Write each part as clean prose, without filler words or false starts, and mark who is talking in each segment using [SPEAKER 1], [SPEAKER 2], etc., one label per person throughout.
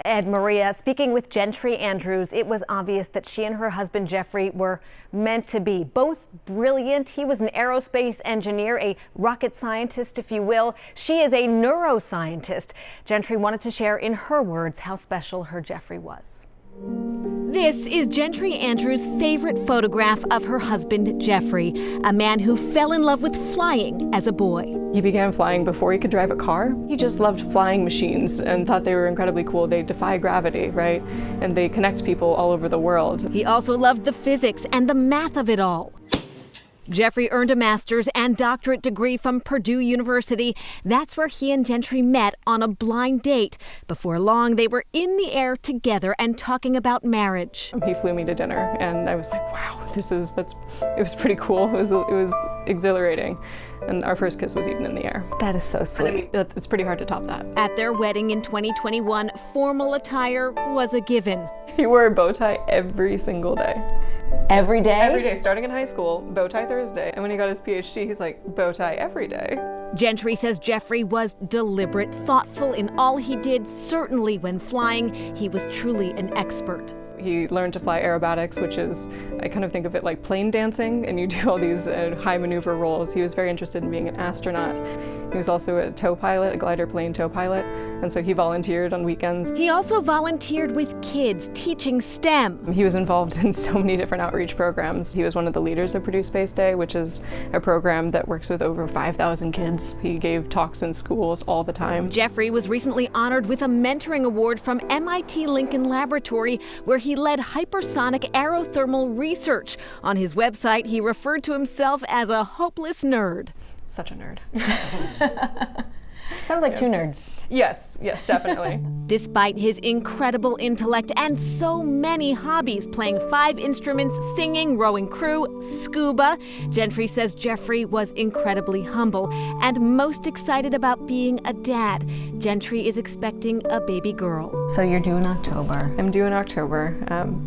[SPEAKER 1] Ed, Maria, speaking with Gentry Andrews, it was obvious that she and her husband Jeffrey were meant to be. Both brilliant. He was an aerospace engineer, a rocket scientist, if you will. She is a neuroscientist. Gentry wanted to share in her words how special her Jeffrey was.
[SPEAKER 2] This is Gentry Andrews' favorite photograph of her husband, Jeffrey, a man who fell in love with flying as a boy.
[SPEAKER 3] He began flying before he could drive a car. He just loved flying machines and thought they were incredibly cool. They defy gravity, right? And they connect people all over the world.
[SPEAKER 2] He also loved the physics and the math of it all. Jeffrey earned a master's and doctorate degree from Purdue University. That's where he and Gentry met on a blind date. Before long, they were in the air together and talking about marriage.
[SPEAKER 3] He flew me to dinner, and I was like, wow, it was pretty cool. It was exhilarating. And our first kiss was even in the air.
[SPEAKER 1] That is so sweet.
[SPEAKER 3] I mean, it's pretty hard to top that.
[SPEAKER 2] At their wedding in 2021, formal attire was a given.
[SPEAKER 3] He wore a bow tie every single day.
[SPEAKER 1] Every day?
[SPEAKER 3] Every day, starting in high school, bow tie Thursday. And when he got his PhD, he's like, bow tie every day.
[SPEAKER 2] Gentry says Jeffrey was deliberate, thoughtful in all he did. Certainly when flying, he was truly an expert.
[SPEAKER 3] He learned to fly aerobatics, which is, I kind of think of it like plane dancing, and you do all these high maneuver roles. He was very interested in being an astronaut. He was also a tow pilot, a glider plane tow pilot, and so he volunteered on weekends.
[SPEAKER 2] He also volunteered with kids, teaching STEM.
[SPEAKER 3] He was involved in so many different outreach programs. He was one of the leaders of Purdue Space Day, which is a program that works with over 5,000 kids. He gave talks in schools all the time.
[SPEAKER 2] Jeffrey was recently honored with a mentoring award from MIT Lincoln Laboratory, where he led hypersonic aerothermal research. On his website, he referred to himself as a hopeless nerd.
[SPEAKER 3] Such a nerd.
[SPEAKER 1] Sounds like two nerds.
[SPEAKER 3] Yes, definitely.
[SPEAKER 2] Despite his incredible intellect and so many hobbies, playing 5 instruments, singing, rowing crew, scuba, Gentry says Jeffrey was incredibly humble and most excited about being a dad. Gentry is expecting a baby girl.
[SPEAKER 1] So you're due in October.
[SPEAKER 3] I'm due in October.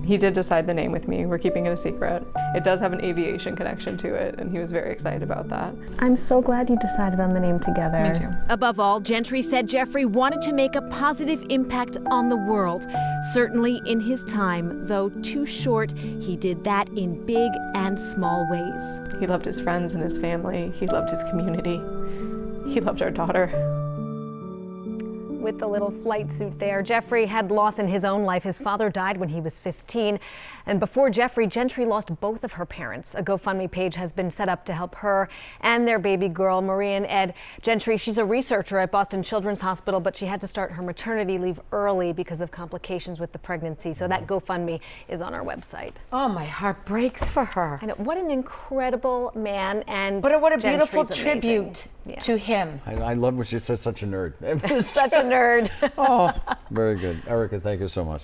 [SPEAKER 3] He did decide the name with me. We're keeping it a secret. It does have an aviation connection to it, and he was very excited about that.
[SPEAKER 1] I'm so glad you decided on the name together.
[SPEAKER 3] Me too.
[SPEAKER 2] Above all, Gentry said Jeffrey wanted to make a positive impact on the world. Certainly in his time, though too short, he did that in big and small ways.
[SPEAKER 3] He loved his friends and his family. He loved his community. He loved our daughter.
[SPEAKER 1] With the little flight suit there, Jeffrey had loss in his own life. His father died when he was 15. And before Jeffrey, Gentry lost both of her parents. A GoFundMe page has been set up to help her and their baby girl, Maria and Ed. Gentry, she's a researcher at Boston Children's Hospital, but she had to start her maternity leave early because of complications with the pregnancy. So that GoFundMe is on our website.
[SPEAKER 4] Oh, my heart breaks for her.
[SPEAKER 1] I know, what an incredible man, and
[SPEAKER 4] what a beautiful
[SPEAKER 1] Gentry's
[SPEAKER 4] tribute to him.
[SPEAKER 5] I love when she says such a nerd.
[SPEAKER 1] Such a nerd.
[SPEAKER 5] Oh, very good. Erica, thank you so much.